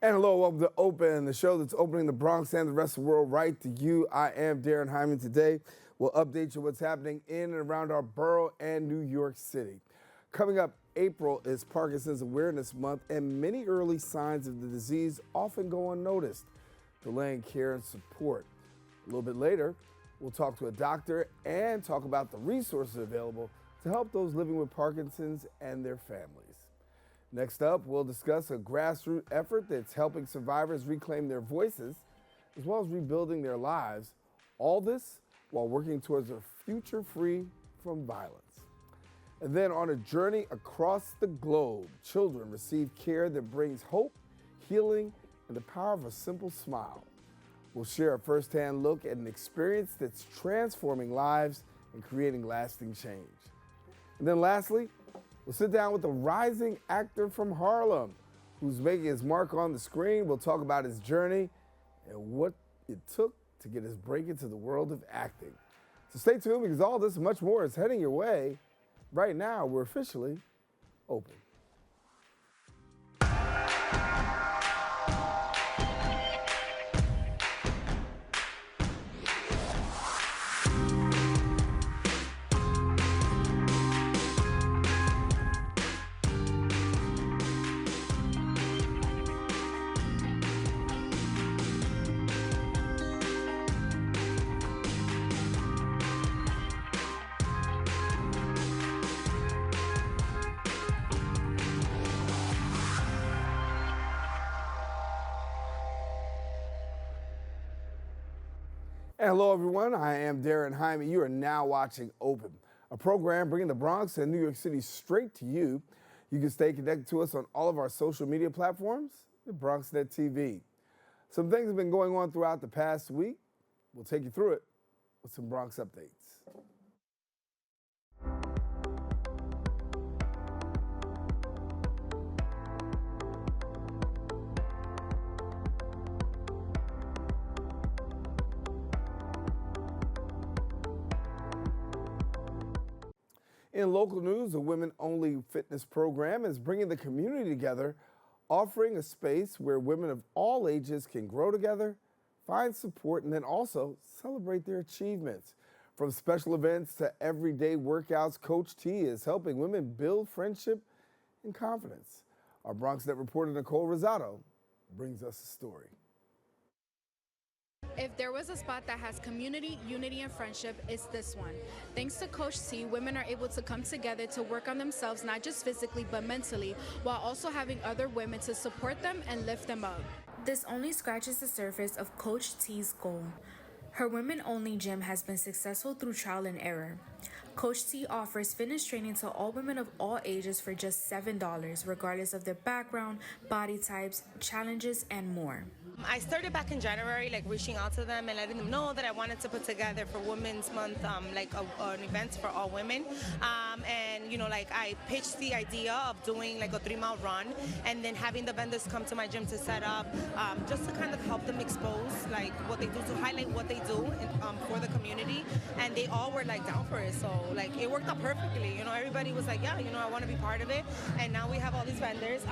And hello, welcome to Open, the show that's opening the Bronx and the rest of the world right to you. I am Darren Hyman. Today, we'll update you what's happening in and around our borough and New York City. Coming up, April is Parkinson's Awareness Month, and many early signs of the disease often go unnoticed, delaying care and support. A little bit later, we'll talk to a doctor and talk about the resources available to help those living with Parkinson's and their families. Next up, we'll discuss a grassroots effort that's helping survivors reclaim their voices, as well as rebuilding their lives. All this while working towards a future free from violence. And then on a journey across the globe, children receive care that brings hope, healing, and the power of a simple smile. We'll share a firsthand look at an experience that's transforming lives and creating lasting change. And then lastly, we'll sit down with a rising actor from Harlem who's making his mark on the screen. We'll talk about his journey and what it took to get his break into the world of acting. So stay tuned because all this and much more is heading your way. Right now, we're officially open. Hello, everyone. I am Darren Hyman. You are now watching Open, a program bringing the Bronx and New York City straight to you. You can stay connected to us on all of our social media platforms at Bronxnet TV. Some things have been going on throughout the past week. We'll take you through it with some Bronx updates. In local news, a women-only fitness program is bringing the community together, offering a space where women of all ages can grow together, find support, and then also celebrate their achievements. From special events to everyday workouts, Coach T is helping women build friendship and confidence. Our Bronxnet reporter Nicole Rosado brings us a story. If there was a spot that has community, unity, and friendship, it's this one. Thanks to Coach T, women are able to come together to work on themselves, not just physically, but mentally, while also having other women to support them and lift them up. This only scratches the surface of Coach T's goal. Her women-only gym has been successful through trial and error. Coach T offers fitness training to all women of all ages for just $7, regardless of their background, body types, challenges, and more. I started back in January, reaching out to them and letting them know that I wanted to put together for Women's Month, an event for all women. I pitched the idea of doing a 3-mile run and then having the vendors come to my gym to set up, just to kind of help them expose what they do, to highlight what they do for the community. And they all were down for it. So it worked out perfectly. Everybody was I want to be part of it. And now we have all these vendors.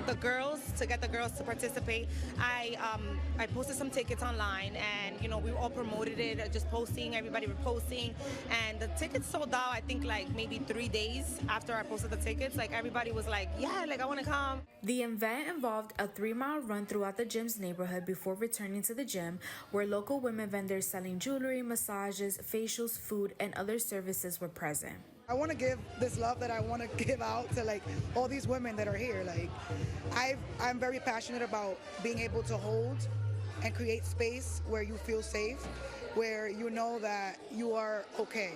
The girls, to get the girls to participate, I posted some tickets online, and we all promoted it, just posting, everybody reposting, and the tickets sold out. I think maybe 3 days after I posted the tickets, everybody was yeah, I want to come. The event involved a 3-mile run throughout the gym's neighborhood before returning to the gym, where local women vendors selling jewelry, massages, facials, food, and other services were present. I want to give this love that I want to give out to all these women that are here. I'm very passionate about being able to hold and create space where you feel safe, where you know that you are okay.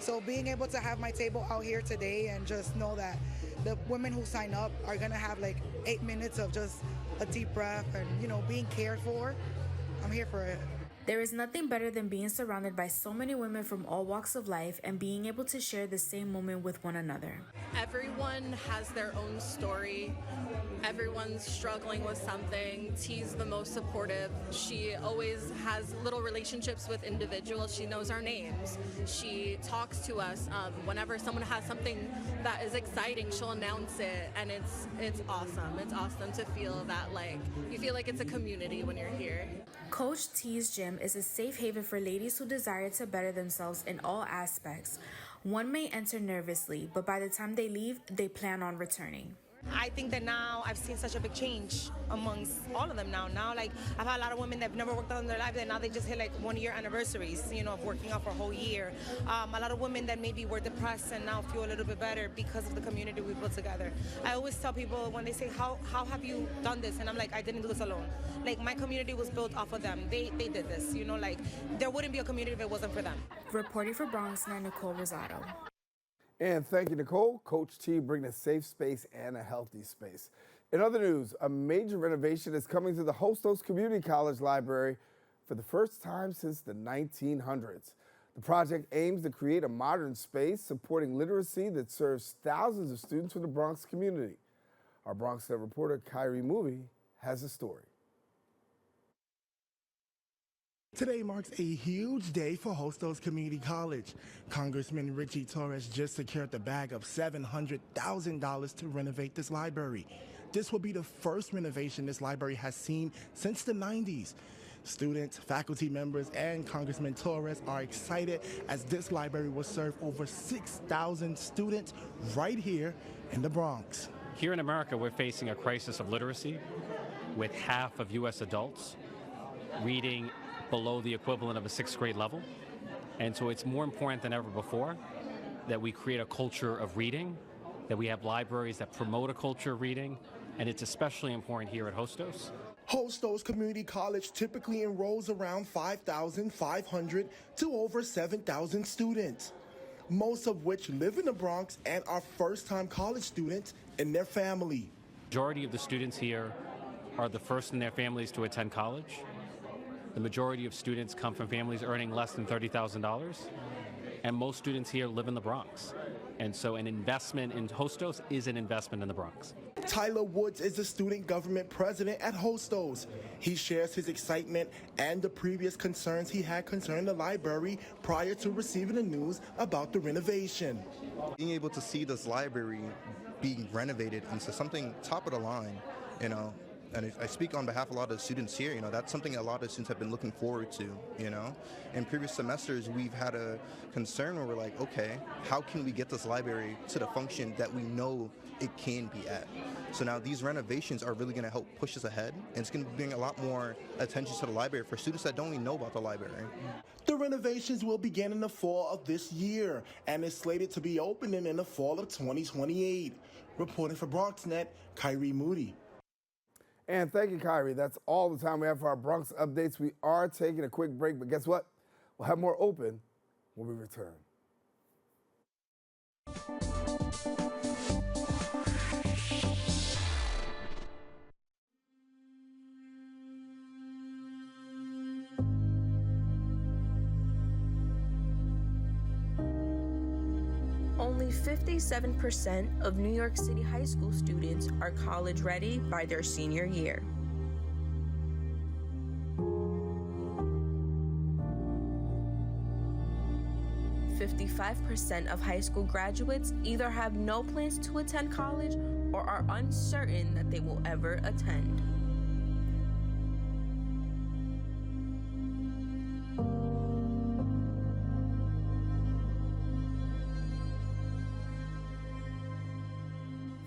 So being able to have my table out here today and just know that the women who sign up are gonna have 8 minutes of just a deep breath and being cared for, I'm here for it. There is nothing better than being surrounded by so many women from all walks of life and being able to share the same moment with one another. Everyone has their own story. Everyone's struggling with something. T's the most supportive. She always has little relationships with individuals. She knows our names. She talks to us. Whenever someone has something that is exciting, she'll announce it, and it's awesome. It's awesome to feel that, like, you feel like it's a community when you're here. Coach T's Gym is a safe haven for ladies who desire to better themselves in all aspects. One may enter nervously, but by the time they leave, they plan on returning. I think that now I've seen such a big change amongst all of them now. Now, like, I've had a lot of women that have never worked out in their life, and now they just hit like 1 year anniversaries, of working out for a whole year. A lot of women that maybe were depressed and now feel a little bit better because of the community we built together. I always tell people when they say, how have you done this? And I'm like, I didn't do this alone. Like, my community was built off of them. They did this, like, there wouldn't be a community if it wasn't for them. Reporting for Bronxnet, Nicole Rosado. And thank you, Nicole. Coach T bringing a safe space and a healthy space. In other news, a major renovation is coming to the Hostos Community College Library for the first time since the 1900s. The project aims to create a modern space supporting literacy that serves thousands of students from the Bronx community. Our Bronxnet reporter, Kyrie Movie, has a story. Today marks a huge day for Hostos Community College. Congressman Richie Torres just secured the bag of $700,000 to renovate this library. This will be the first renovation this library has seen since the 90s. Students, faculty members, and Congressman Torres are excited as this library will serve over 6,000 students right here in the Bronx. Here in America, we're facing a crisis of literacy with half of U.S. adults reading below the equivalent of a 6th grade level. And so it's more important than ever before that we create a culture of reading, that we have libraries that promote a culture of reading, and it's especially important here at Hostos. Hostos Community College typically enrolls around 5,500 to over 7,000 students, most of which live in the Bronx and are first-time college students in their family. Majority of the students here are the first in their families to attend college. The majority of students come from families earning less than $30,000, and most students here live in the Bronx. And so an investment in Hostos is an investment in the Bronx. Tyler Woods is the student government president at Hostos. He shares his excitement and the previous concerns he had concerning the library prior to receiving the news about the renovation. Being able to see this library being renovated into something top of the line, and I speak on behalf of a lot of the students here, that's something a lot of students have been looking forward to, In previous semesters, we've had a concern where we're like, okay, how can we get this library to the function that we know it can be at? So now these renovations are really going to help push us ahead, and it's going to bring a lot more attention to the library for students that don't even know about the library. The renovations will begin in the fall of this year and is slated to be opening in the fall of 2028. Reporting for Bronxnet, Kyrie Moody. And thank you, Kyrie. That's all the time we have for our Bronx updates. We are taking a quick break, but guess what? We'll have more open when we return. Only 57% of New York City high school students are college ready by their senior year. "55% of high school graduates either have no plans to attend college or are uncertain that they will ever attend.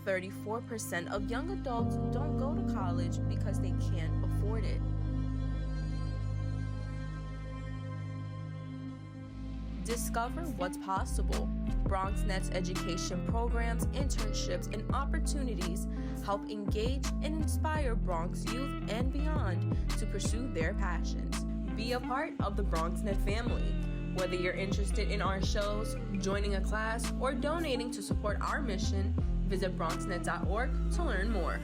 "34% of young adults don't go to college because they can't afford it. Discover what's possible. Bronxnet's education programs, internships, and opportunities help engage and inspire Bronx youth and beyond to pursue their passions. Be a part of the Bronxnet family. Whether you're interested in our shows, joining a class, or donating to support our mission, visit bronxnet.org to learn more.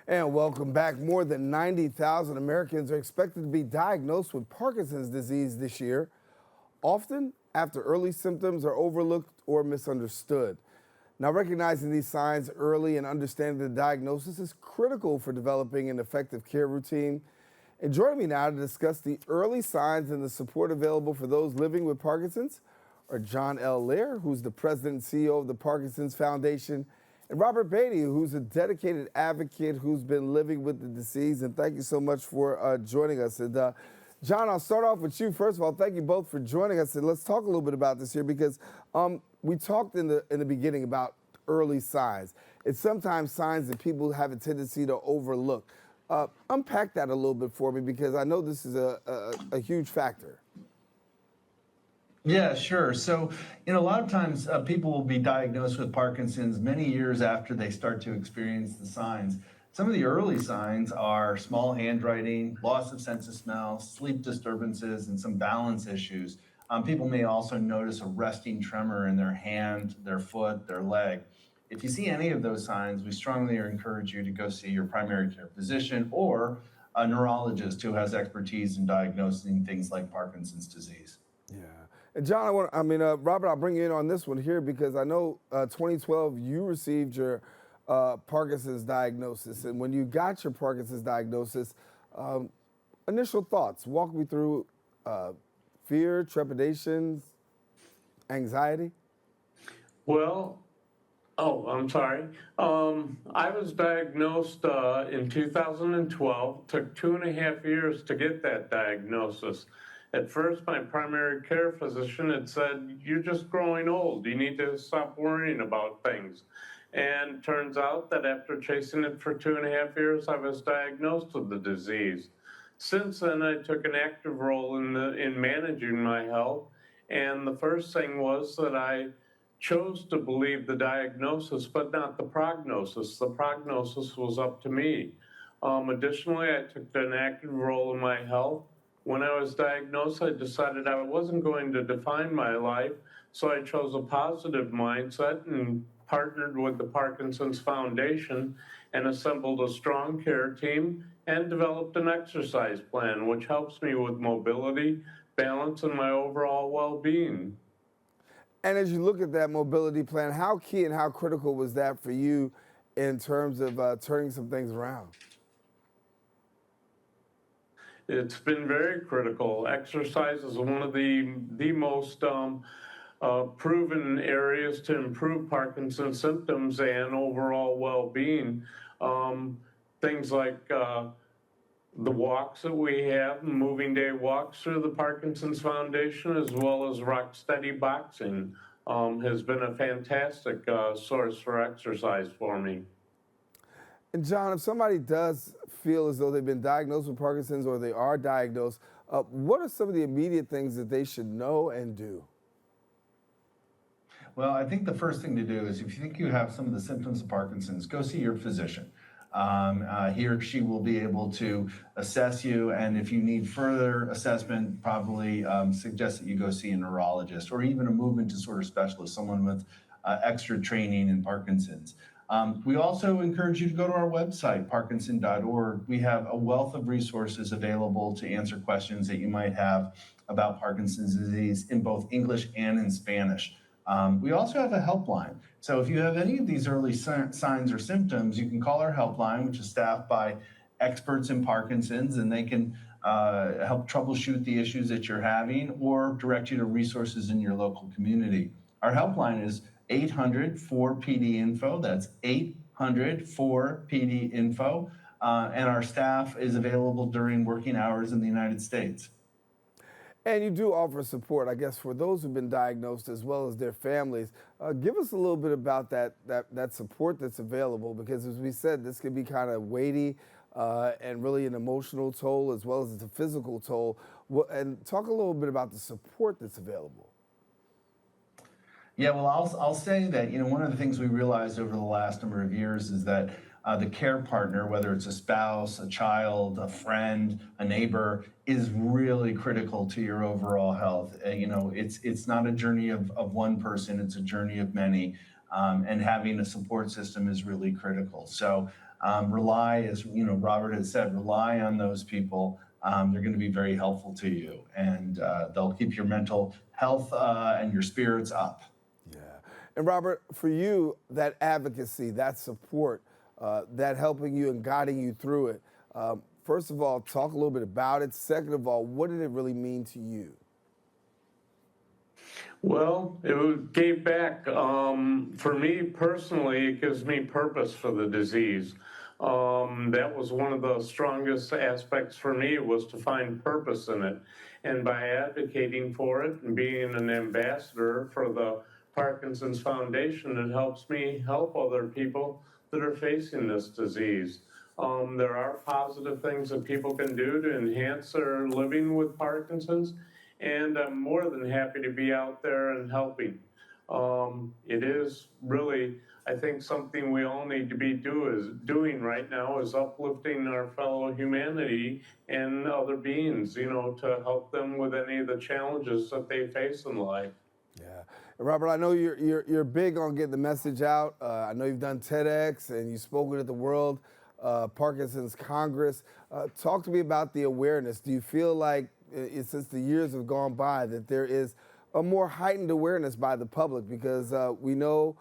And welcome back. More than 90,000 Americans are expected to be diagnosed with Parkinson's disease this year, often after early symptoms are overlooked or misunderstood. Now, recognizing these signs early and understanding the diagnosis is critical for developing an effective care routine. And joining me now to discuss the early signs and the support available for those living with Parkinson's are John L. Lehr, who's the president and CEO of the Parkinson's Foundation, and Robert Baittie, who's a dedicated advocate who's been living with the disease. And thank you so much for joining us. And John, I'll start off with you. First of all, thank you both for joining us. And let's talk a little bit about this here because we talked in the beginning about early signs. It's sometimes signs that people have a tendency to overlook. Unpack that a little bit for me because I know this is a huge factor. Yeah, sure. So, a lot of times people will be diagnosed with Parkinson's many years after they start to experience the signs. Some of the early signs are small handwriting, loss of sense of smell, sleep disturbances, and some balance issues. People may also notice a resting tremor in their hand, their foot, their leg. If you see any of those signs, we strongly encourage you to go see your primary care physician or a neurologist who has expertise in diagnosing things like Parkinson's disease. Yeah. And John, Robert, I'll bring you in on this one here because I know 2012 you received your Parkinson's diagnosis. And when you got your Parkinson's diagnosis, initial thoughts, walk me through fear, trepidations, anxiety. Well, I'm sorry. I was diagnosed in 2012. Took 2.5 years to get that diagnosis. At first, my primary care physician had said, "You're just growing old. You need to stop worrying about things." And turns out that after chasing it for 2.5 years, I was diagnosed with the disease. Since then, I took an active role in managing my health. And the first thing was that I chose to believe the diagnosis, but not the prognosis. The prognosis was up to me. Additionally, I took an active role in my health. When I was diagnosed, I decided I wasn't going to define my life, so I chose a positive mindset and partnered with the Parkinson's Foundation and assembled a strong care team and developed an exercise plan, which helps me with mobility, balance, and my overall well-being. And as you look at that mobility plan, how key and how critical was that for you in terms of turning some things around? It's been very critical. Exercise is one of the most proven areas to improve Parkinson's symptoms and overall well-being. Things like the walks that we have, moving day walks through the Parkinson's Foundation, as well as rock steady boxing, has been a fantastic source for exercise for me. And John, if somebody does feel as though they've been diagnosed with Parkinson's or they are diagnosed, what are some of the immediate things that they should know and do? Well, I think the first thing to do is if you think you have some of the symptoms of Parkinson's, go see your physician. He or she will be able to assess you, and if you need further assessment, probably suggest that you go see a neurologist or even a movement disorder specialist, someone with extra training in Parkinson's. We also encourage you to go to our website, parkinson.org. We have a wealth of resources available to answer questions that you might have about Parkinson's disease in both English and in Spanish. We also have a helpline. So if you have any of these early signs or symptoms, you can call our helpline, which is staffed by experts in Parkinson's, and they can help troubleshoot the issues that you're having or direct you to resources in your local community. Our helpline is 800-4PD-INFO. That's 800-4PD-INFO. And our staff is available during working hours in the United States. And you do offer support, I guess, for those who've been diagnosed as well as their families. Give us a little bit about that support that's available, because as we said, this can be kind of weighty and really an emotional toll as well as a physical toll. And talk a little bit about the support that's available. Yeah, well, I'll say that, one of the things we realized over the last number of years is that the care partner, whether it's a spouse, a child, a friend, a neighbor, is really critical to your overall health. It's not a journey of one person, it's a journey of many, and having a support system is really critical. So Rely, as Robert has said, rely on those people. They're going to be very helpful to you, and they'll keep your mental health and your spirits up. Yeah. And Robert, for you, that advocacy, that support, that helping you and guiding you through it, first of all, talk a little bit about it. Second of all, what did it really mean to you? Well, it gave back. For me personally, it gives me purpose for the disease. That was one of the strongest aspects for me, was to find purpose in it. And by advocating for it and being an ambassador for the Parkinson's Foundation, it helps me help other people that are facing this disease. There are positive things that people can do to enhance their living with Parkinson's, and I'm more than happy to be out there and helping. It is really, I think, something we all need to be doing right now, is uplifting our fellow humanity and other beings, to help them with any of the challenges that they face in life. Yeah. And Robert, I know you're big on getting the message out. I know you've done TEDx and you've spoken at the World Parkinson's Congress. Talk to me about the awareness. Do you feel like, since the years have gone by, that there is a more heightened awareness by the public? Because we know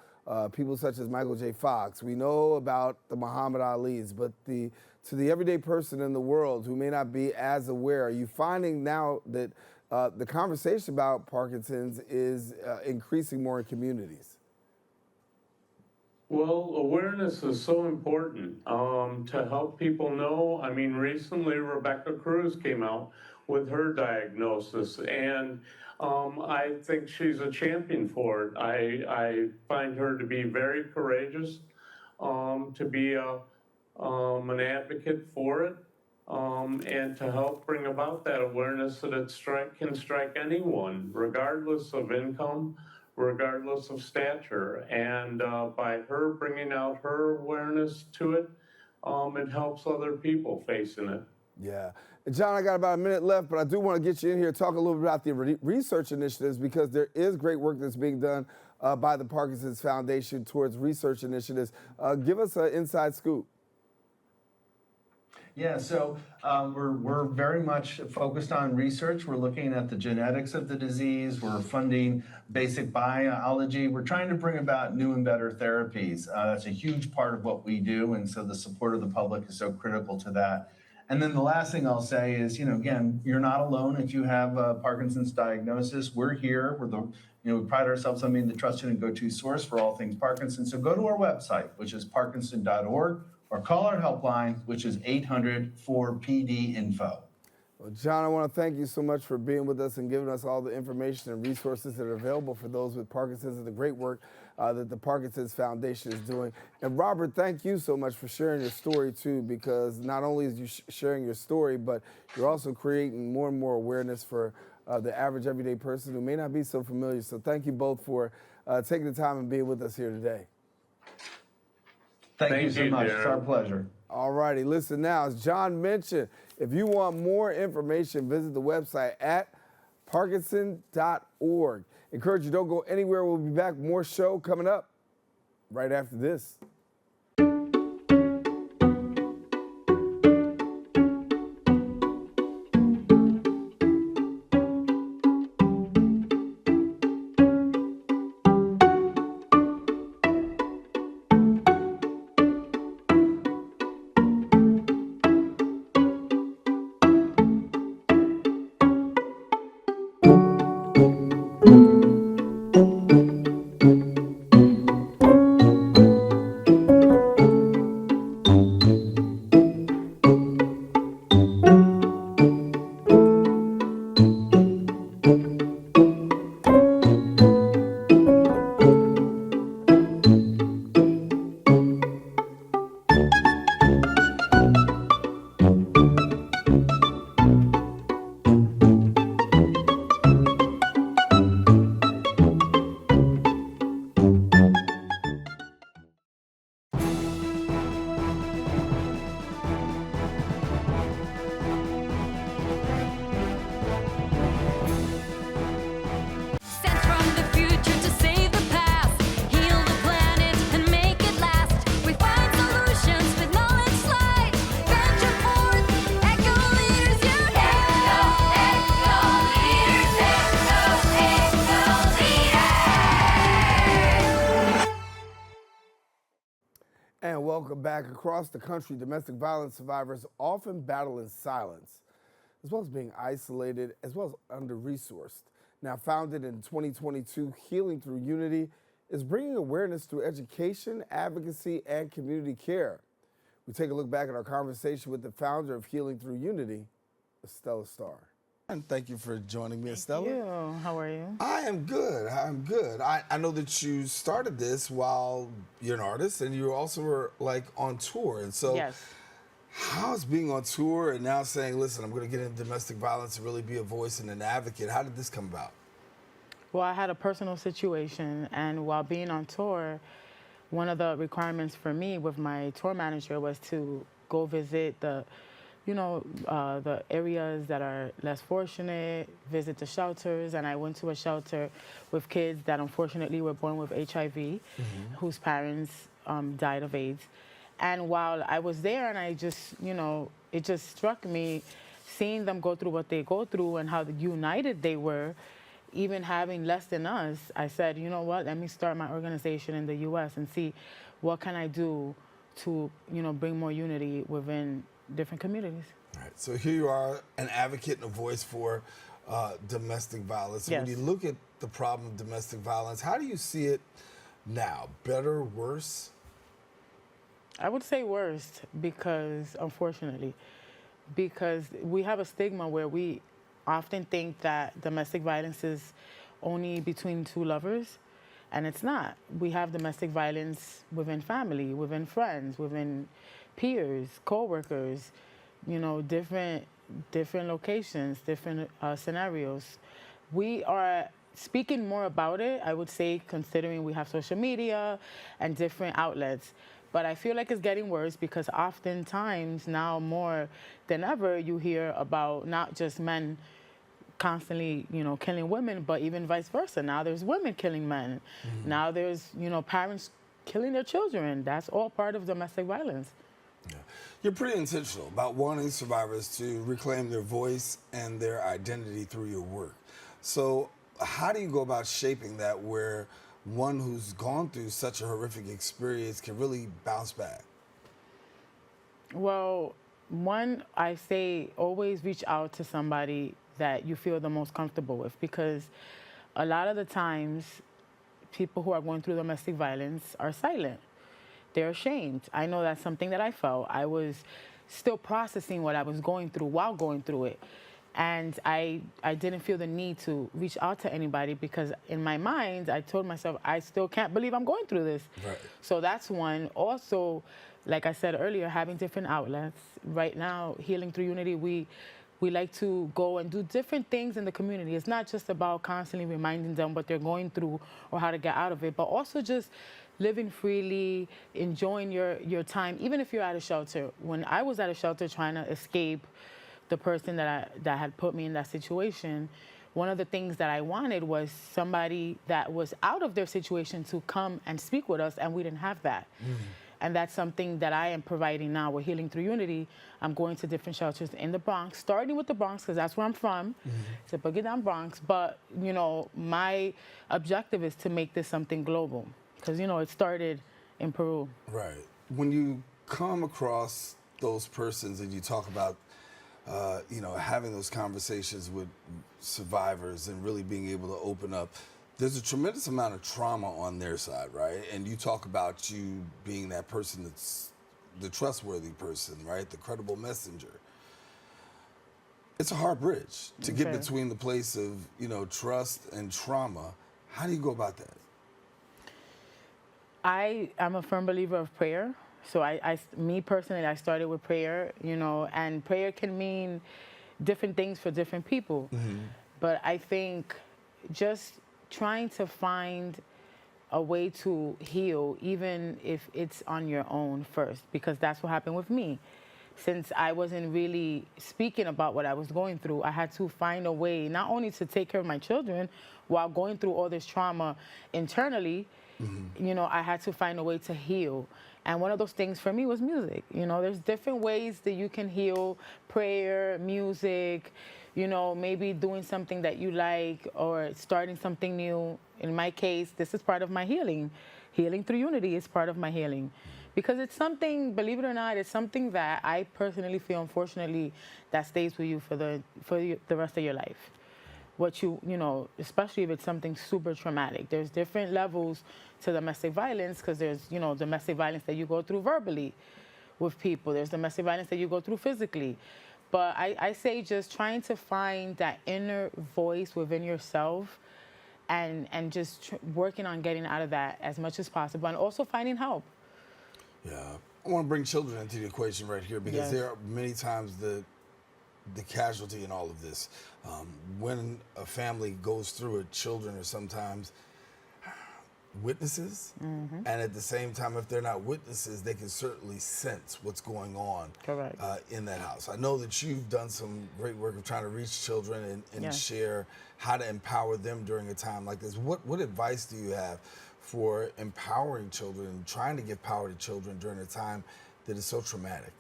people such as Michael J. Fox, we know about the Muhammad Ali's, but to the everyday person in the world who may not be as aware, are you finding now that the conversation about Parkinson's is increasing more in communities? Well, awareness is so important to help people know. I mean, recently Rebecca Cruz came out with her diagnosis, and I think she's a champion for it. I find her to be very courageous, to be an advocate for it, and to help bring about that awareness that it can strike anyone, regardless of income, regardless of stature. And by her bringing out her awareness to it, it helps other people facing it. Yeah. And John, I got about a minute left, but I do want to get you in here to talk a little bit about the research initiatives, because there is great work that's being done by the Parkinson's Foundation towards research initiatives. Give us an inside scoop. Yeah, so we're very much focused on research. We're looking at the genetics of the disease. We're funding basic biology. We're trying to bring about new and better therapies. That's a huge part of what we do, and so the support of the public is so critical to that. And then the last thing I'll say is, again, you're not alone if you have a Parkinson's diagnosis. We're here. We pride ourselves on being the trusted and go-to source for all things Parkinson's. So go to our website, which is parkinson.org, or call our helpline, which is 800-4PD-INFO. Well, John, I want to thank you so much for being with us and giving us all the information and resources that are available for those with Parkinson's, and the great work that the Parkinson's Foundation is doing. And Robert, thank you so much for sharing your story too, because not only is you sharing your story, but you're also creating more and more awareness for the average everyday person who may not be so familiar. So thank you both for taking the time and being with us here today. Thank you so much. Darren. It's our pleasure. All righty, listen now, as John mentioned, if you want more information, visit the website at parkinson.org. Encourage you, don't go anywhere. We'll be back. More show coming up right after this. Welcome back. Across the country, domestic violence survivors often battle in silence, as well as being isolated, as well as under-resourced. Now founded in 2022, Healing Through Unity is bringing awareness through education, advocacy, and community care. We take a look back at our conversation with the founder of Healing Through Unity, Estela Starr. And thank you for joining me, Estela. Thank you. How are you? I am good. I'm good. I know that you started this while you're an artist, and you also were like on tour. And so, yes. How's being on tour and now saying, listen, I'm going to get into domestic violence and really be a voice and an advocate? How did this come about? Well, I had a personal situation, and while being on tour, one of the requirements for me with my tour manager was to go visit the areas that are less fortunate, visit the shelters, and I went to a shelter with kids that unfortunately were born with HIV, whose parents died of AIDS. And while I was there, and I just, it just struck me seeing them go through what they go through and how united they were, even having less than us. I said, you know what, let me start my organization in the U.S. and see what can I do to, bring more unity within different communities. All right, so here you are, an advocate and a voice for domestic violence. Yes. When you look at the problem of domestic violence, how do you see it now? Better, worse? I would say worst because we have a stigma where we often think that domestic violence is only between two lovers, and it's not. We have domestic violence within family, within friends, within peers, co-workers, different locations, different scenarios. We are speaking more about it, I would say, considering we have social media and different outlets. But I feel like it's getting worse because oftentimes now more than ever you hear about not just men constantly, killing women, but even vice versa. Now there's women killing men. Now there's, parents killing their children. That's all part of domestic violence. Yeah. You're pretty intentional about wanting survivors to reclaim their voice and their identity through your work. So how do you go about shaping that where one who's gone through such a horrific experience can really bounce back? Well, one, I say always reach out to somebody that you feel the most comfortable with, because a lot of the times people who are going through domestic violence are silent. They're ashamed. I know that's something that I felt. I was still processing what I was going through while going through it. And I didn't feel the need to reach out to anybody because in my mind, I told myself, I still can't believe I'm going through this. Right. So that's one. Also, like I said earlier, having different outlets. Right now, Healing Through Unity, we like to go and do different things in the community. It's not just about constantly reminding them what they're going through or how to get out of it, but also just living freely, enjoying your time, even if you're at a shelter. When I was at a shelter trying to escape the person that had put me in that situation, one of the things that I wanted was somebody that was out of their situation to come and speak with us, and we didn't have that. And that's something that I am providing now with Healing Through Unity. I'm going to different shelters in the Bronx, starting with the Bronx, because that's where I'm from. It's a boogie down Bronx. But, my objective is to make this something global, because, it started in Peru. Right. When you come across those persons and you talk about having those conversations with survivors and really being able to open up, there's a tremendous amount of trauma on their side, right? And you talk about you being that person that's the trustworthy person, right? The credible messenger. It's a hard bridge to get between the place of, trust and trauma. How do you go about that? I am a firm believer of prayer. So me personally, I started with prayer, and prayer can mean different things for different people. But I think just trying to find a way to heal, even if it's on your own first, because that's what happened with me. Since I wasn't really speaking about what I was going through, I had to find a way not only to take care of my children while going through all this trauma internally, I had to find a way to heal. And one of those things for me was music. There's different ways that you can heal: prayer, music, maybe doing something that you like or starting something new. In my case, this is part of my healing. Healing Through Unity is part of my healing, Because it's something, believe it or not, it's something that I personally feel, unfortunately, that stays with you for the rest of your life. What you know, especially if it's something super traumatic. There's different levels to domestic violence, because there's, you know, domestic violence that you go through verbally with people. There's domestic violence that you go through physically. But I say just trying to find that inner voice within yourself and just working on getting out of that as much as possible, and also finding help. Yeah, I want to bring children into the equation right here, because there are many times the casualty in all of this. When a family goes through it, children are sometimes witnesses, and at the same time, if they're not witnesses, they can certainly sense what's going on in that house. I know that you've done some great work of trying to reach children and share how to empower them during a time like this. What advice do you have for empowering children and trying to give power to children during a time that is so traumatic?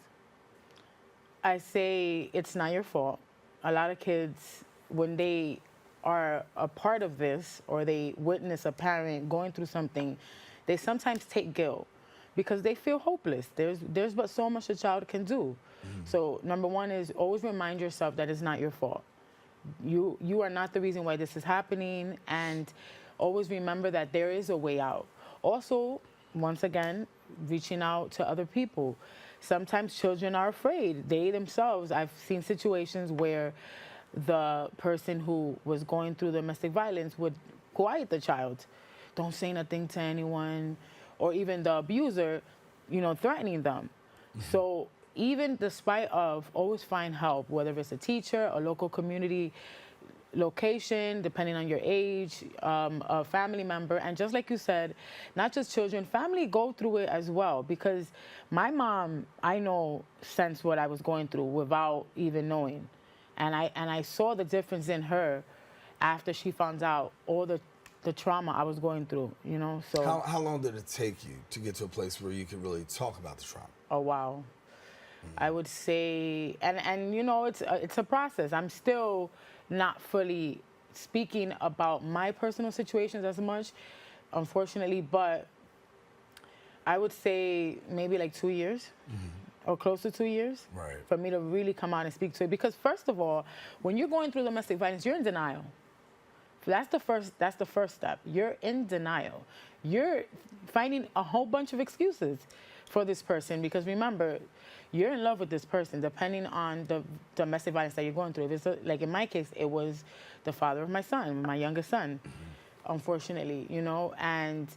I say it's not your fault. A lot of kids, when they are a part of this, or they witness a parent going through something, they sometimes take guilt because they feel hopeless. There's but so much a child can do. So number one is always remind yourself that it's not your fault. You are not the reason why this is happening, and always remember that there is a way out. Also, once again, reaching out to other people. Sometimes children are afraid. They themselves, I've seen situations where the person who was going through domestic violence would quiet the child. Don't say nothing to anyone. Or even the abuser, you know, threatening them. So even despite of, always find help, whether it's a teacher, a local community location, depending on your age, a family member. And just like you said, not just children, family go through it as well. Because my mom, I know, sensed what I was going through without even knowing. And I saw the difference in her after she found out all the trauma I was going through, you know. So how long did it take you to get to a place where you could really talk about the trauma? Oh, wow. I would say, and you know, it's a process. I'm still not fully speaking about my personal situations as much, unfortunately, but I would say maybe like 2 years. Or close to 2 years, for me to really come out and speak to it. Because first of all, when you're going through domestic violence, you're in denial. That's the first step. You're in denial. You're finding a whole bunch of excuses for this person, because remember, you're in love with this person, depending on the domestic violence that you're going through. If it's like in my case, it was the father of my son, my youngest son, unfortunately, you know, and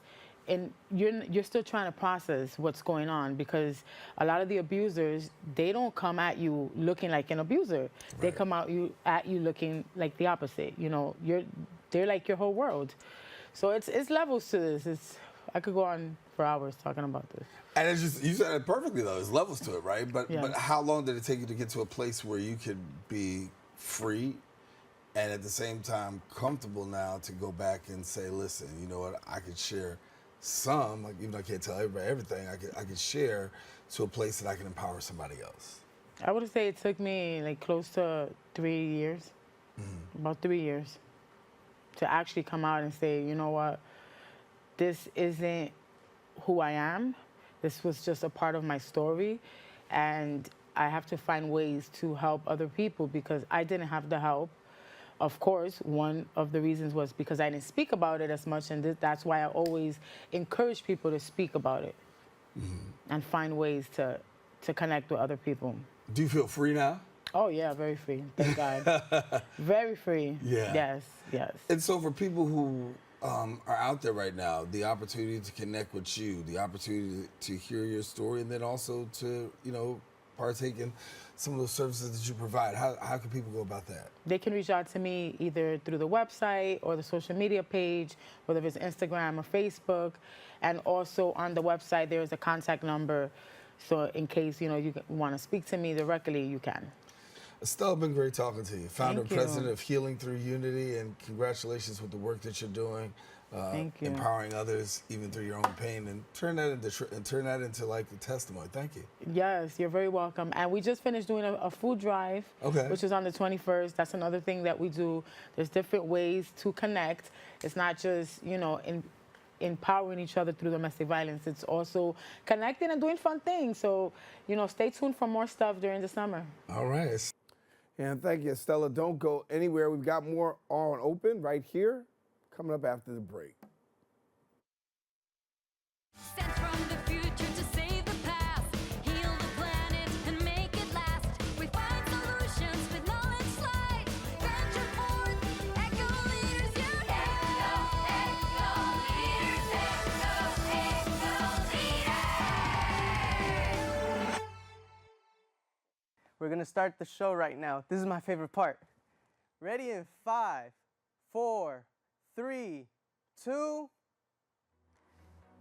you're still trying to process what's going on, because a lot of the abusers, they don't come at you looking like an abuser. They come at you looking like the opposite. You know, they're like your whole world. So it's levels to this. I could go on for hours talking about this. And it's just, you said it perfectly though. There's levels to it, right? But how long did it take you to get to a place where you could be free and at the same time comfortable now to go back and say, listen, you know what, I could share some, like, even though I can't tell everybody everything, I could share to a place that I can empower somebody else? I would say it took me like close to 3 years, about 3 years, to actually come out and say, you know what, this isn't who I am. This was just a part of my story, and I have to find ways to help other people, because I didn't have the help. Of course, one of the reasons was because I didn't speak about it as much, and that's why I always encourage people to speak about it and find ways to connect with other people. Do you feel free now? Oh, yeah, very free. Thank God. Very free. Yeah. Yes, yes. And so for people who are out there right now, the opportunity to connect with you, the opportunity to hear your story, and then also to, you know, partake in some of those services that you provide, how can people go about that? They can reach out to me either through the website or the social media page, whether it's Instagram or Facebook. And also on the website, there is a contact number. So in case, you know, you want to speak to me directly, you can. Estela, been great talking to you. Founder and president of Healing Through Unity, and congratulations with the work that you're doing. Thank you. Empowering others even through your own pain, and turn that into like a testimony. Thank you. Yes, you're very welcome. And we just finished doing a food drive, which is on the 21st. That's another thing that we do. There's different ways to connect. It's not just, you know, empowering each other through domestic violence. It's also connecting and doing fun things. So, stay tuned for more stuff during the summer. All right. And thank you, Estela. Don't go anywhere. We've got more on open right here coming up after the break. Sent from the future to save the past, heal the planet and make it last. We find solutions with knowledge light. Venture forth, echo leaders unite. Echo leaders, echo leaders. We're gonna start the show right now. This is my favorite part. Ready in 5, 4, 3, 2.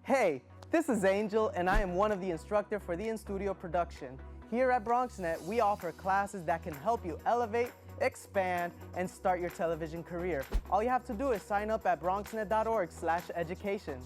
Hey, this is Angel, and I am one of the instructors for the in-studio production. Here at Bronxnet, we offer classes that can help you elevate, expand, and start your television career. All you have to do is sign up at bronxnet.org/education.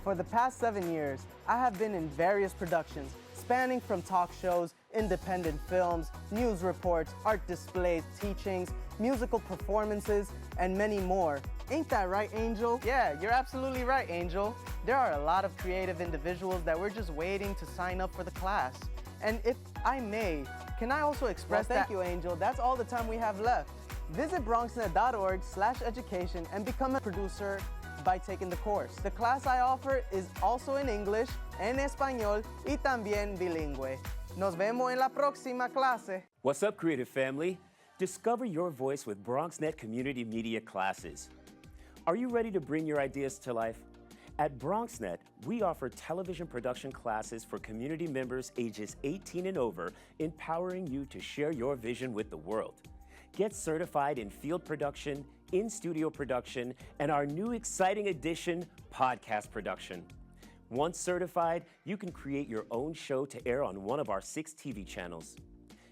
For the past 7 years, I have been in various productions, spanning from talk shows, independent films, news reports, art displays, teachings, musical performances, and many more. Ain't that right, Angel? Yeah, you're absolutely right, Angel. There are a lot of creative individuals that we're just waiting to sign up for the class. And if I may, can I also express thank you, Angel. That's all the time we have left. Visit bronxnet.org/education and become a producer by taking the course. The class I offer is also in English, en español y también bilingüe. Nos vemos en la próxima clase. What's up, creative family? Discover your voice with Bronxnet Community Media classes. Are you ready to bring your ideas to life? At Bronxnet, we offer television production classes for community members ages 18 and over, empowering you to share your vision with the world. Get certified in field production, in-studio production, and our new exciting addition, podcast production. Once certified, you can create your own show to air on one of our 6 TV channels.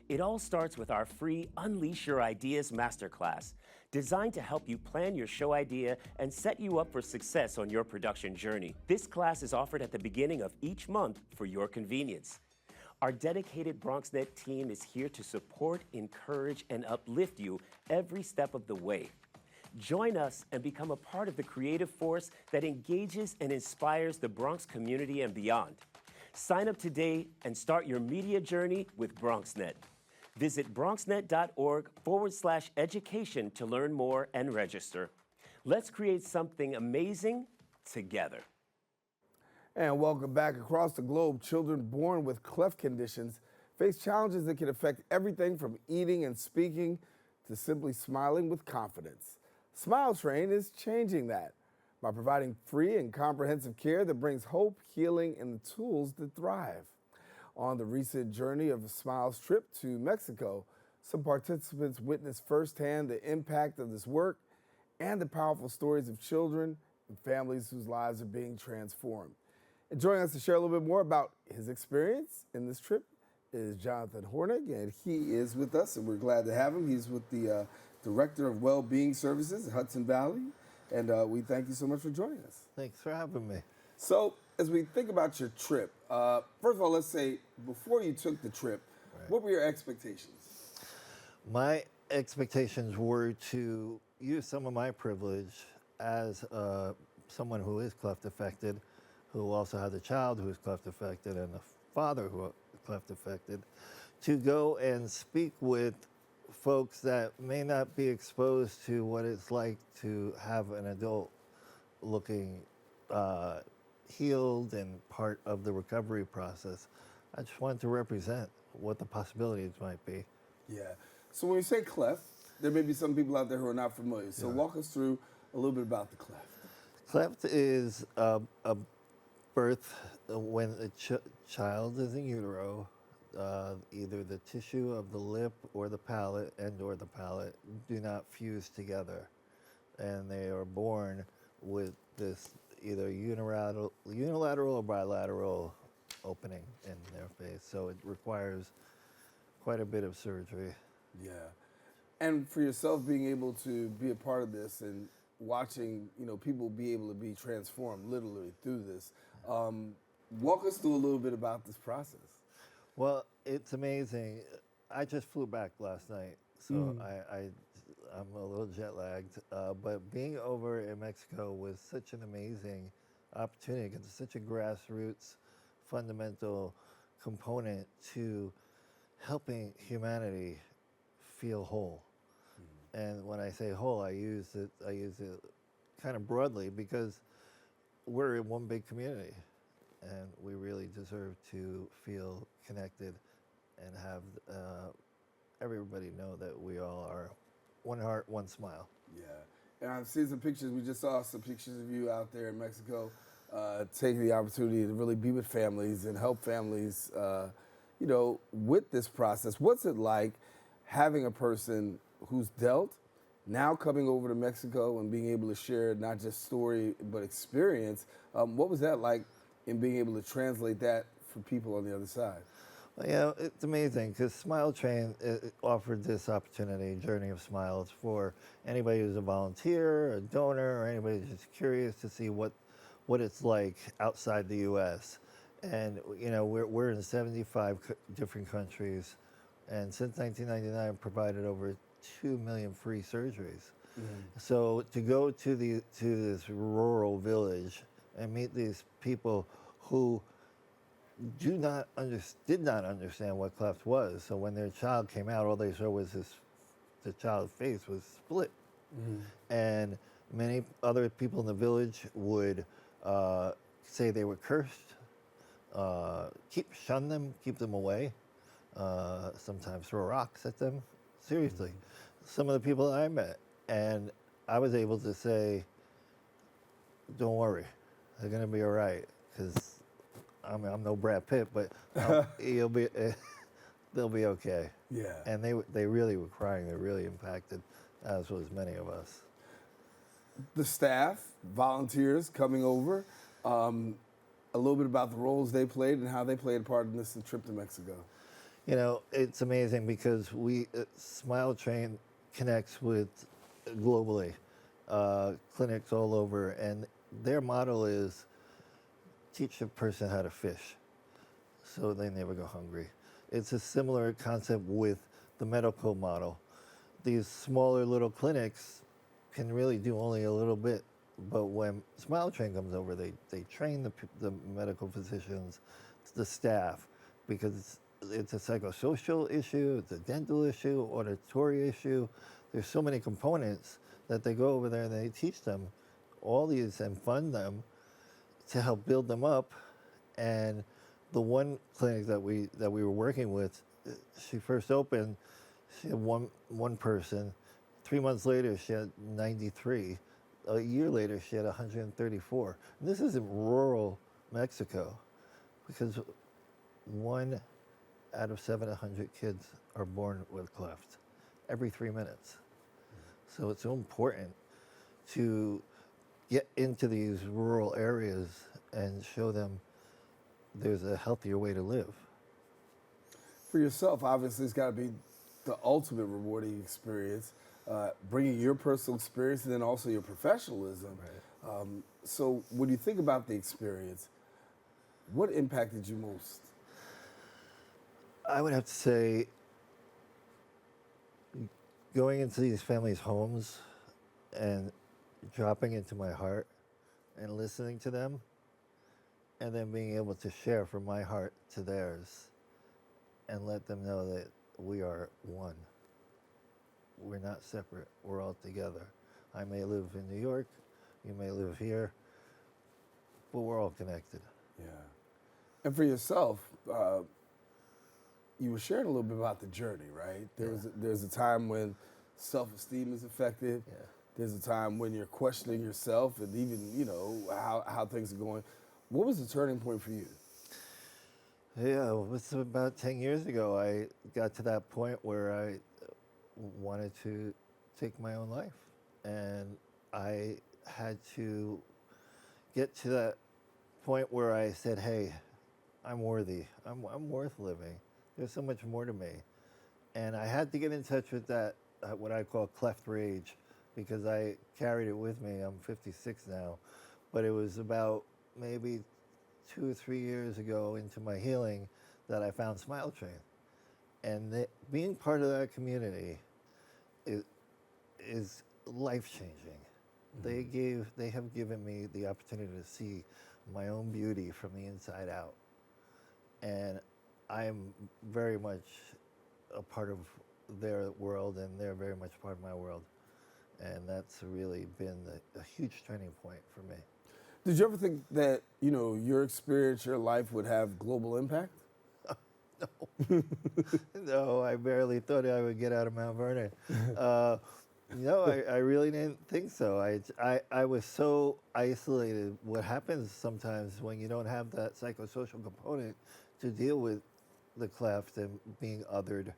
It all starts with our free Unleash Your Ideas Masterclass, designed to help you plan your show idea and set you up for success on your production journey. This class is offered at the beginning of each month for your convenience. Our dedicated Bronxnet team is here to support, encourage, and uplift you every step of the way. Join us and become a part of the creative force that engages and inspires the Bronx community and beyond. Sign up today and start your media journey with Bronxnet. Visit bronxnet.org/education to learn more and register. Let's create something amazing together. And welcome back. Across the globe, children born with cleft conditions face challenges that can affect everything from eating and speaking to simply smiling with confidence. Smile Train is changing that by providing free and comprehensive care that brings hope, healing, and the tools to thrive. On the recent journey of Smile's trip to Mexico, some participants witnessed firsthand the impact of this work and the powerful stories of children and families whose lives are being transformed. And joining us to share a little bit more about his experience in this trip is Johnathan Hornig, and he is with us, and we're glad to have him. He's with the Director of Wellbeing Services at Hudson Valley, and we thank you so much for joining us. Thanks for having me. So, as we think about your trip, first of all, let's say before you took the trip, what were your expectations? My expectations were to use some of my privilege as someone who is cleft affected, who also has a child who is cleft affected and a father who is cleft affected, to go and speak with folks that may not be exposed to what it's like to have an adult looking healed and part of the recovery process. I just wanted to represent what the possibilities might be. Yeah. So when you say cleft, there may be some people out there who are not familiar. So walk us through a little bit about the cleft. Cleft is a birth when a child is in utero. Either the tissue of the lip or the palate or the palate do not fuse together, and they are born with this either unilateral or bilateral opening in their face. So it requires quite a bit of surgery. Yeah. And for yourself, being able to be a part of this and watching, people be able to be transformed literally through this, walk us through a little bit about this process. Well, it's amazing. I just flew back last night, so I'm a little jet lagged, but being over in Mexico was such an amazing opportunity because it's such a grassroots, fundamental component to helping humanity feel whole. And when I say whole, I use it kind of broadly because we're in one big community, and we really deserve to feel connected and have everybody know that we all are one heart, one smile. Yeah, and I've seen some pictures. We just saw some pictures of you out there in Mexico, taking the opportunity to really be with families and help families, with this process. What's it like having a person who's dealt, now coming over to Mexico and being able to share not just story, but experience? What was that like in being able to translate that for people on the other side? Well, yeah, it's amazing because Smile Train offered this opportunity, Journey of Smiles, for anybody who's a volunteer, a donor, or anybody who's just curious to see what it's like outside the U.S. And we're in 75 different countries, and since 1999, provided over 2 million free surgeries. So to go to this rural village and meet these people who did not understand what Cleft was. So when their child came out, all they saw was the child's face was split. And many other people in the village would say they were cursed, shun them, keep them away, sometimes throw rocks at them. Seriously. Some of the people that I met, and I was able to say, don't worry, they're going to be all right, because I'm no Brad Pitt, but they'll be okay. Yeah. And they really were crying. They're really impacted, as was many of us. The staff, volunteers coming over, a little bit about the roles they played and how they played a part in this trip to Mexico. It's amazing because Smile Train connects with globally, clinics all over, and their motto is teach a person how to fish so they never go hungry. It's a similar concept with the medical model. These smaller little clinics can really do only a little bit, but when Smile Train comes over, they train the medical physicians, the staff, because it's a psychosocial issue, it's a dental issue, auditory issue. There's so many components that they go over there and they teach them all these and fund them to help build them up. And the one clinic that we were working with, she first opened, she had one person. 3 months later, she had 93. A year later, she had 134. And this is in rural Mexico, because 1 out of 700 kids are born with cleft every 3 minutes. So it's so important to get into these rural areas and show them there's a healthier way to live. For yourself, obviously, it's got to be the ultimate rewarding experience, bringing your personal experience and then also your professionalism. Right. So when you think about the experience, what impacted you most? I would have to say going into these families' homes and dropping into my heart and listening to them, and then being able to share from my heart to theirs and let them know that we are one. We're not separate, we're all together. I may live in New York, you may live here, but we're all connected. Yeah. And for yourself, you were sharing a little bit about the journey, right? There's a time when self-esteem is affected. Yeah. There's a time when you're questioning yourself and even, how things are going. What was the turning point for you? Yeah, it was about 10 years ago. I got to that point where I wanted to take my own life. And I had to get to that point where I said, hey, I'm worthy. I'm worth living. There's so much more to me. And I had to get in touch with that, what I call cleft rage, because I carried it with me. I'm 56 now. But it was about maybe 2 or 3 years ago into my healing that I found Smile Train. And being part of that community, is life-changing. They have given me the opportunity to see my own beauty from the inside out. And I'm very much a part of their world, and they're very much a part of my world. And that's really been a huge turning point for me. Did you ever think that, your experience, your life would have global impact? No, I barely thought I would get out of Mount Vernon. No, I really didn't think so. I was so isolated. What happens sometimes when you don't have that psychosocial component to deal with the cleft and being othered,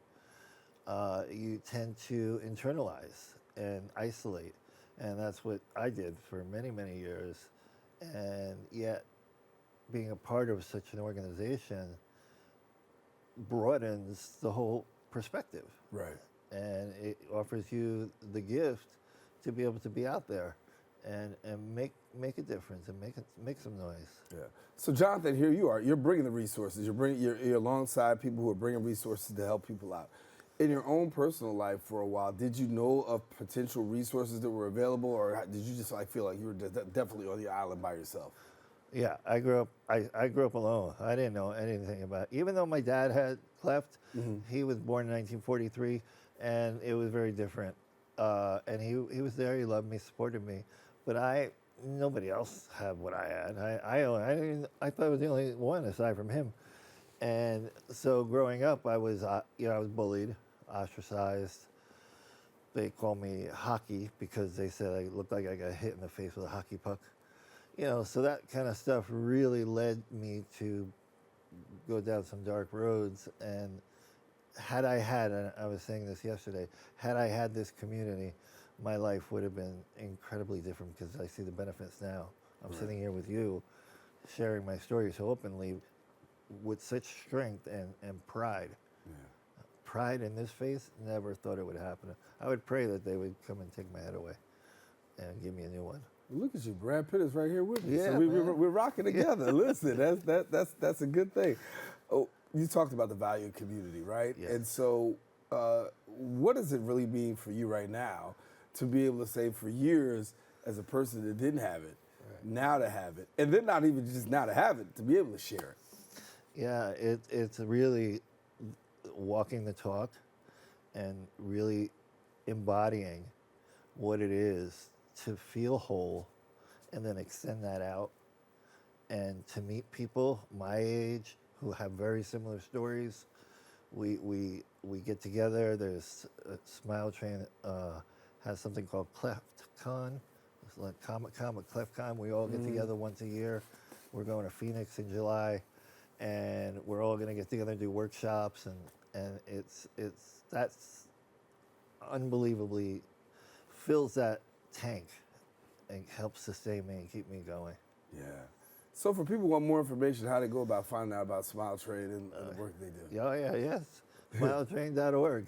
you tend to internalize and isolate. And that's what I did for many, many years. And yet, being a part of such an organization broadens the whole perspective. Right. And it offers you the gift to be able to be out there and make a difference and make some noise. Yeah. So Johnathan, here you are. You're bringing the resources. You're alongside people who are bringing resources to help people out. In your own personal life for a while, did you know of potential resources that were available, or did you just feel like you were definitely on the island by yourself? Yeah, I grew up alone. I didn't know anything about it. Even though my dad had cleft, he was born in 1943, and it was very different. And he was there. He loved me, supported me, but nobody else had what I had. I thought I was the only one aside from him. And so growing up, I was bullied, ostracized. They called me hockey because they said I looked like I got hit in the face with a hockey puck. So that kind of stuff really led me to go down some dark roads. And had I had, and I was saying this yesterday, had I had this community, my life would have been incredibly different because I see the benefits now. I'm sitting here with you, sharing my story so openly with such strength and pride. Yeah. Pride in this face, never thought it would happen. I would pray that they would come and take my head away and give me a new one. Look at you, Brad Pitt is right here with me. Yeah, so we're rocking together. Listen, that's a good thing. Oh, you talked about the value of community, right? Yeah. And so, what does it really mean for you right now to be able to say for years as a person that didn't have it, now to have it, and then not even just now to have it, to be able to share it? Yeah, it's really walking the talk and really embodying what it is to feel whole and then extend that out and to meet people my age who have very similar stories. We get together. There's Smile Train has something called Cleft Con. It's like Comic-Con, but Cleft Con. We all get together once a year. We're going to Phoenix in July, and we're all going to get together and do workshops, and that's unbelievably fills that tank and helps sustain me and keep me going. Yeah. So for people who want more information, how they go about finding out about Smile Train and the work they do? Yes. SmileTrain.org.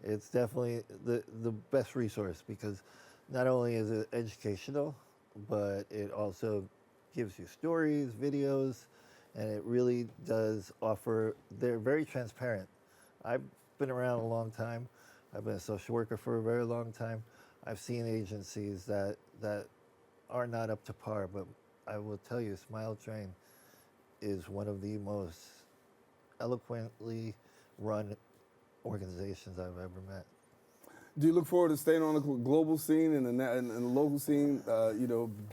It's definitely the best resource because not only is it educational, but it also gives you stories, videos, and it really does offer, they're very transparent. I've been around a long time. I've been a social worker for a very long time. I've seen agencies that are not up to par, but I will tell you, Smile Train is one of the most eloquently run organizations I've ever met. Do you look forward to staying on the global scene and the local scene,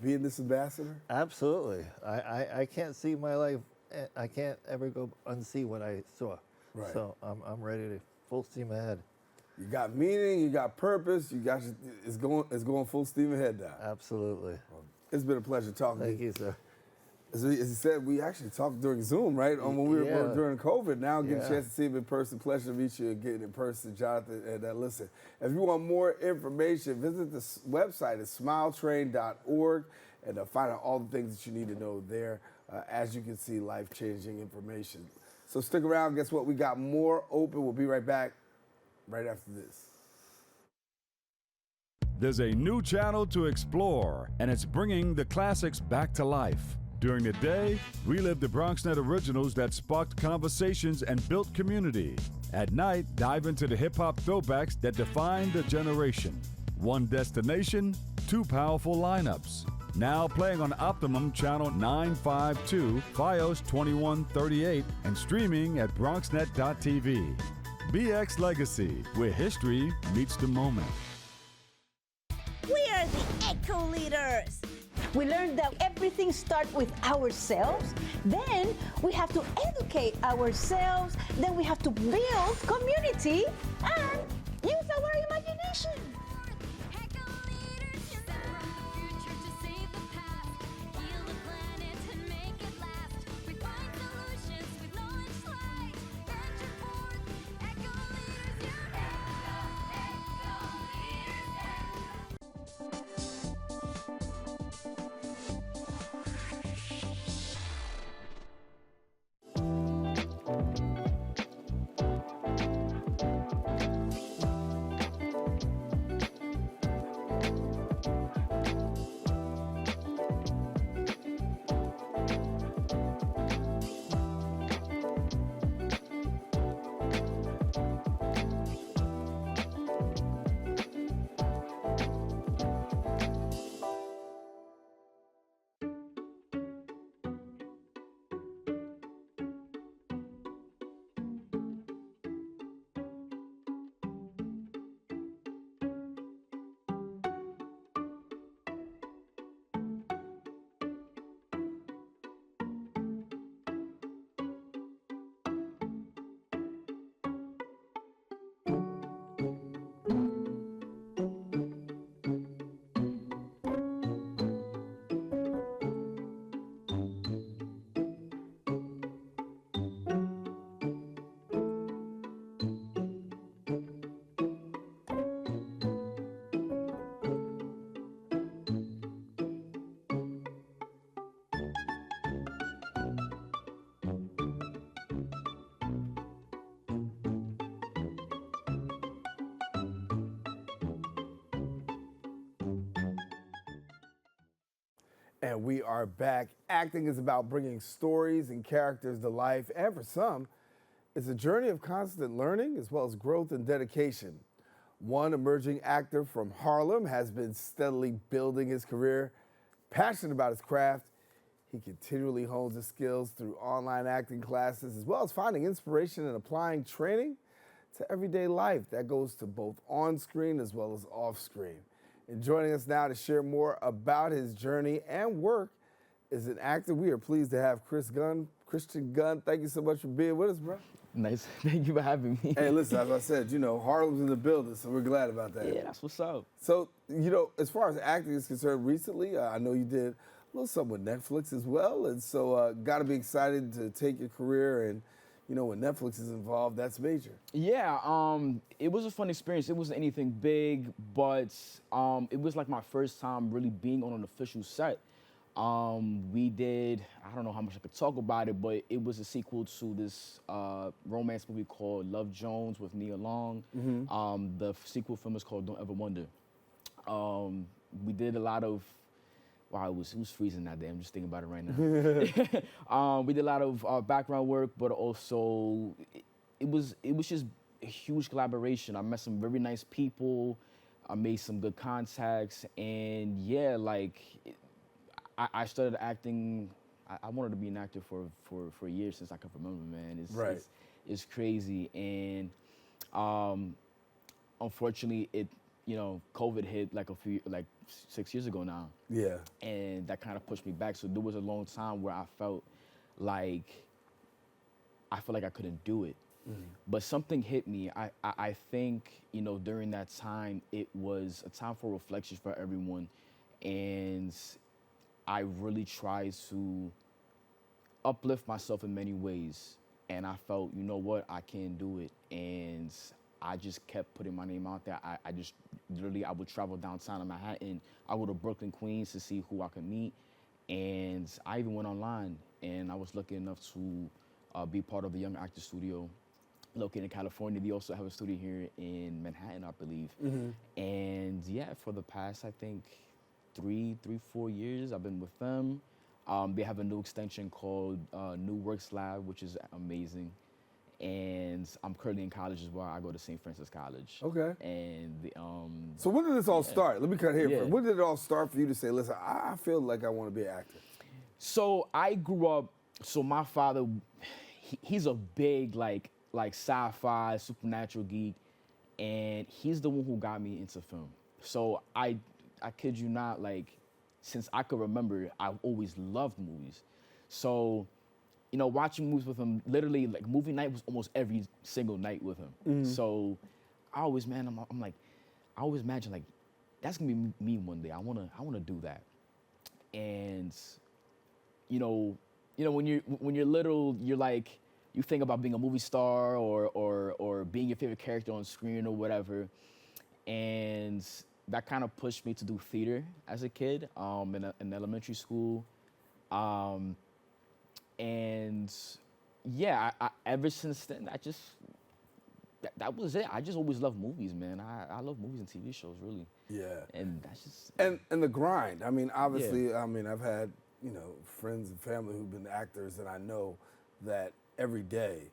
being this ambassador? Absolutely. I can't see my life, I can't ever go unsee what I saw. Right. So I'm ready to full steam ahead. You got meaning, you got purpose, it's going full steam ahead now. Absolutely. It's been a pleasure talking to you. Thank you, sir. As he said, we actually talked during Zoom, right? When we were during COVID. Now getting a chance to see him in person. Pleasure to meet you again in person, Johnathan. And listen, if you want more information, visit the website at smiletrain.org and find out all the things that you need to know there. As you can see, life-changing information. So stick around. Guess what? We got more open. We'll be right back right after this. There's a new channel to explore, and it's bringing the classics back to life. During the day, relive the Bronxnet originals that sparked conversations and built community. At night, dive into the hip-hop throwbacks that defined the generation. One destination, two powerful lineups. Now playing on Optimum Channel 952, FiOS 2138, and streaming at bronxnet.tv. BX Legacy, where history meets the moment. We are the Eco Leaders. We learned that everything starts with ourselves. Then we have to educate ourselves. Then we have to build community and use our imagination. And we are back. Acting is about bringing stories and characters to life, and for some, it's a journey of constant learning as well as growth and dedication. One emerging actor from Harlem has been steadily building his career. Passionate about his craft, he continually hones his skills through online acting classes as well as finding inspiration and applying training to everyday life. That goes to both on-screen as well as off-screen. And joining us now to share more about his journey and work is an actor. We are pleased to have Christian Gunn. Thank you so much for being with us, bro. Nice. Thank you for having me. Hey, listen, as I said, Harlem's in the building, so we're glad about that. Yeah, that's what's up. So, as far as acting is concerned, recently, I know you did a little something with Netflix as well, and so got to be excited to take your career and, when Netflix is involved, that's major. Yeah, it was a fun experience. It wasn't anything big, but it was like my first time really being on an official set. We did, I don't know how much I could talk about it, but it was a sequel to this romance movie called Love Jones with Nia Long. Mm-hmm. The sequel film is called Don't Ever Wonder. We did a lot of, wow, it was freezing that day. I'm just thinking about it right now. We did a lot of background work, but also it was just a huge collaboration. I met some very nice people. I made some good contacts, and yeah, I started acting. I wanted to be an actor for years since I can remember, man. It's crazy, and unfortunately, COVID hit like 6 years ago now. Yeah. And that kind of pushed me back. So there was a long time where I felt like I couldn't do it. Mm-hmm. But something hit me. I think, during that time, it was a time for reflection for everyone. And I really tried to uplift myself in many ways. And I felt, you know what, I can't do it. And I just kept putting my name out there. I just literally, I would travel downtown in Manhattan. I would go to Brooklyn, Queens to see who I could meet. And I even went online, and I was lucky enough to be part of the Young Actors Studio located in California. They also have a studio here in Manhattan, I believe. Mm-hmm. And yeah, for the past, I think, 4 years, I've been with them. They have a new extension called New Works Lab, which is amazing. And and I'm currently in college as well. I go to St. Francis College. Okay. And the, So when did this all start? Let me cut here. Yeah. When did it all start for you to say, listen, I feel like I want to be an actor? So I grew up. So my father, he's a big like sci-fi supernatural geek, and he's the one who got me into film. So I kid you not, like since I could remember, I've always loved movies. So, you know, watching movies with him, literally like movie night was almost every single night with him. Mhm. So I always, man, I'm like, I always imagine like that's gonna be me one day. I wanna do that. And you know, when you're little, you're like, you think about being a movie star or being your favorite character on screen or whatever. And that kind of pushed me to do theater as a kid in elementary school. And yeah, I ever since then, that was it. I just always loved movies, man. I love movies and TV shows, really. Yeah. And that's just... And the grind. I mean, obviously, I mean, I've had, you know, friends and family who've been actors, and I know that every day,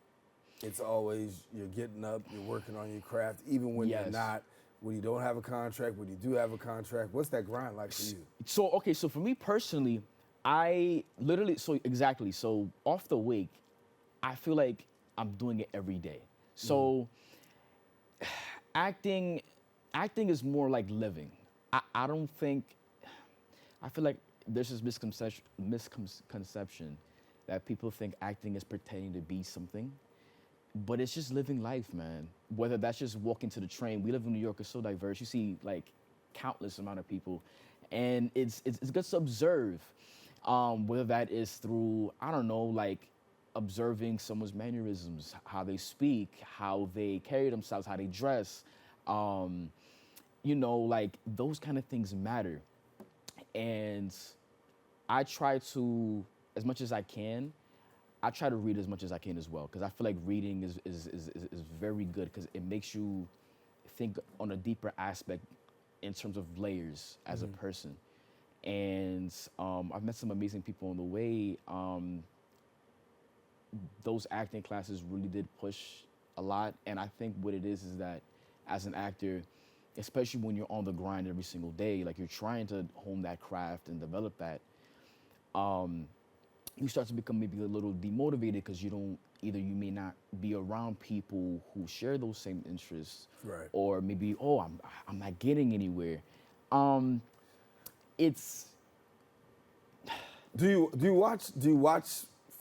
it's always, you're getting up, you're working on your craft, even when you're not, when you don't have a contract, when you do have a contract. What's that grind like for you? So, okay, so for me personally, I literally, so off the wig, I feel like I'm doing it every day. So acting is more like living. I don't think, I feel like there's this misconception that people think acting is pretending to be something, but it's just living life, man. Whether that's just walking to the train. We live in New York, it's so diverse. You see like countless amount of people, and it's good to observe. Whether that is through, I don't know, like observing someone's mannerisms, how they speak, how they carry themselves, how they dress, you know, like those kind of things matter. And I try to, as much as I can, I try to read as much as I can as well, because I feel like reading is very good, because it makes you think on a deeper aspect in terms of layers as a person. And I've met some amazing people on the way. Those acting classes really did push a lot. And I think what it is that as an actor, especially when you're on the grind every single day, like you're trying to hone that craft and develop that, you start to become maybe a little demotivated because you may not be around people who share those same interests. Right. Or maybe, I'm not getting anywhere. It's... Do you watch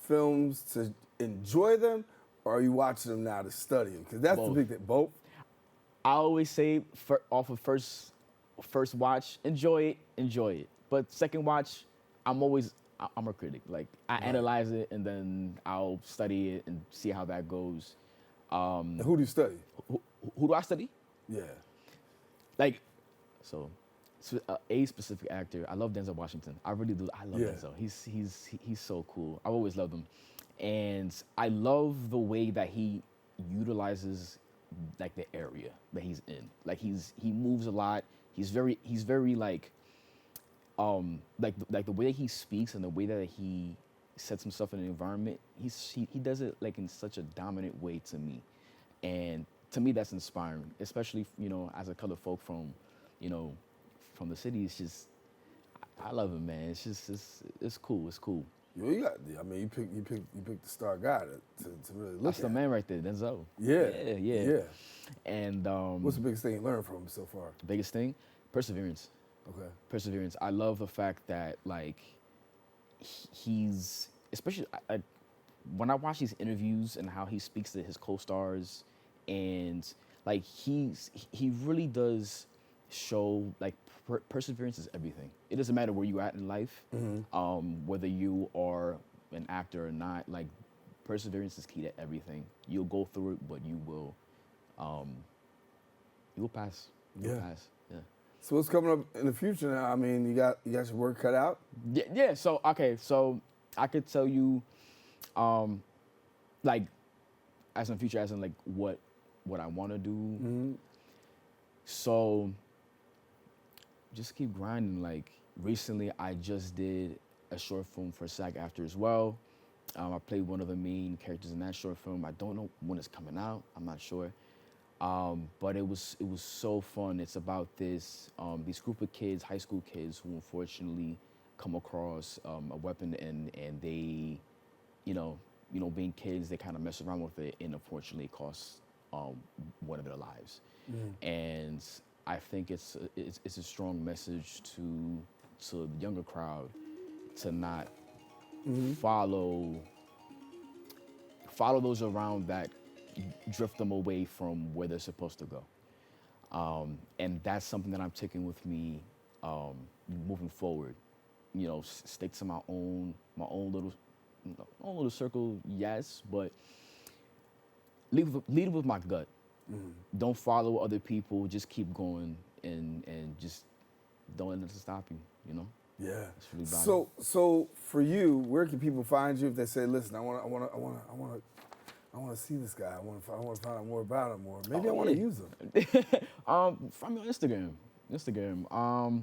films to enjoy them, or are you watching them now to study them? Because that's the big thing. Both. I always say off of first watch, enjoy it. But second watch, I'm a critic. Like I analyze it and then I'll study it and see how that goes. And who do you study? Who do I study? Yeah. Like, so a specific actor. I love Denzel Washington. I really do. I love Denzel. He's so cool. I've always loved him, and I love the way that he utilizes like the area that he's in. Like he moves a lot. He's very like the way that he speaks and the way that he sets himself in an environment. He does it like in such a dominant way to me, and to me that's inspiring. Especially as a colored folk from from the city. It's just I love it, man. It's just it's cool. It's cool. You picked the star guy to really look That's at. the man right there, Denzel. Yeah. And what's the biggest thing you learned from him so far? The biggest thing? Perseverance. Okay. Perseverance. I love the fact that like he's, especially when I watch these interviews and how he speaks to his co-stars, and like he really does show like perseverance is everything. It doesn't matter where you're at in life, whether you are an actor or not. Like perseverance is key to everything. You'll go through it, but you will pass. You'll pass. Yeah. So what's coming up in the future now? I mean, you got your work cut out? Yeah. So I could tell you, like, as in future, as in like what I want to do. So just keep grinding. Like recently, I just did a short film for SAG-AFTRA as well. I played one of the main characters in that short film. I don't know when it's coming out. I'm not sure. But it was so fun. It's about these group of kids, high school kids, who unfortunately come across a weapon and they, being kids, they kind of mess around with it, and unfortunately it costs one of their lives. And I think it's a strong message to the younger crowd to not follow those around that drift them away from where they're supposed to go. And that's something that I'm taking with me moving forward. Stick to my own little circle, yes, but lead with my gut. Don't follow other people. Just keep going and just don't let it stop you. Yeah. It's really valuable. So for you, where can people find you if they say, "Listen, I want to see this guy. I want to find out more about him, or maybe I want to use him." Find me on Instagram.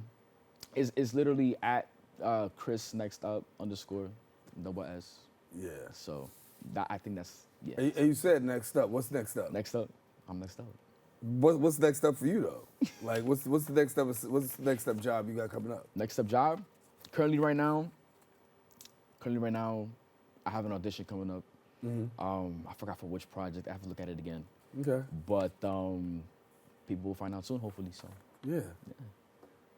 It's literally at Chris next up _ double S. Yeah. So I think that's yeah. And you said next up. What's next up? Next up, I'm next up. What's next up for you though? Like what's the next up? What's the next up job you got coming up? Next up job, currently right now, I have an audition coming up. I forgot for which project. I have to look at it again. Okay. But people will find out soon, hopefully. So. Yeah.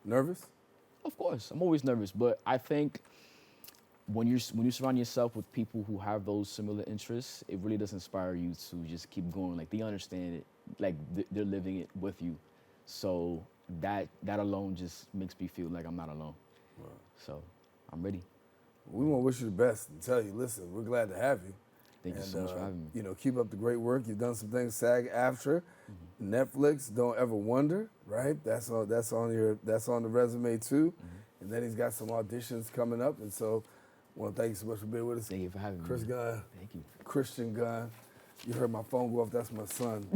Nervous? Of course, I'm always nervous, but I think when you surround yourself with people who have those similar interests, it really does inspire you to just keep going. Like they understand it, like they're living it with you. So that alone just makes me feel like I'm not alone. Right. So I'm ready. We want to wish you the best and tell you, listen, we're glad to have you. Thank you so much for having me. Keep up the great work. You've done some things, SAG-AFTRA, Netflix, Don't Ever Wonder, right? That's on the resume too. And then he's got some auditions coming up, and so I want to thank you so much for being with us. Thank you for having Chris me. Gunn. Thank you. Christian Gunn. You heard my phone go off. That's my son.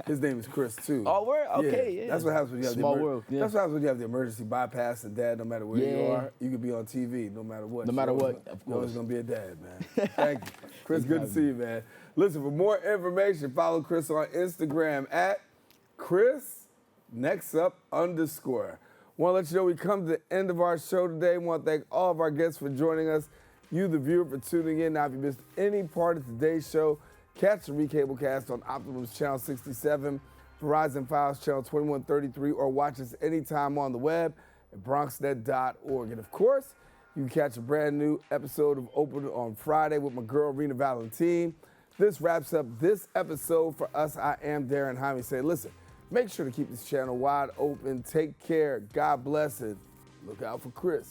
His name is Chris too. Oh, word? Okay, yeah. That's what happens when you have Small world. Yeah. That's what happens when you have the emergency bypass. And dad, no matter where you are, you could be on TV, no matter what. No matter what, of You're always course. gonna be a dad, man. Thank you, Chris. Good to see you, man. Listen, for more information, follow Chris on Instagram at Chris Next Up _. Want to let you know we come to the end of our show today. Want to thank all of our guests for joining us. You, the viewer, for tuning in. Now, if you missed any part of today's show, catch the recablecast on Optimum's Channel 67, Verizon Files Channel 2133, or watch us anytime on the web at bronxnet.org. And of course, you can catch a brand new episode of Open on Friday with my girl, Rena Valentine. This wraps up this episode for us. I am Darren Jaime. Say, listen, make sure to keep this channel wide open. Take care. God bless it. Look out for Chris.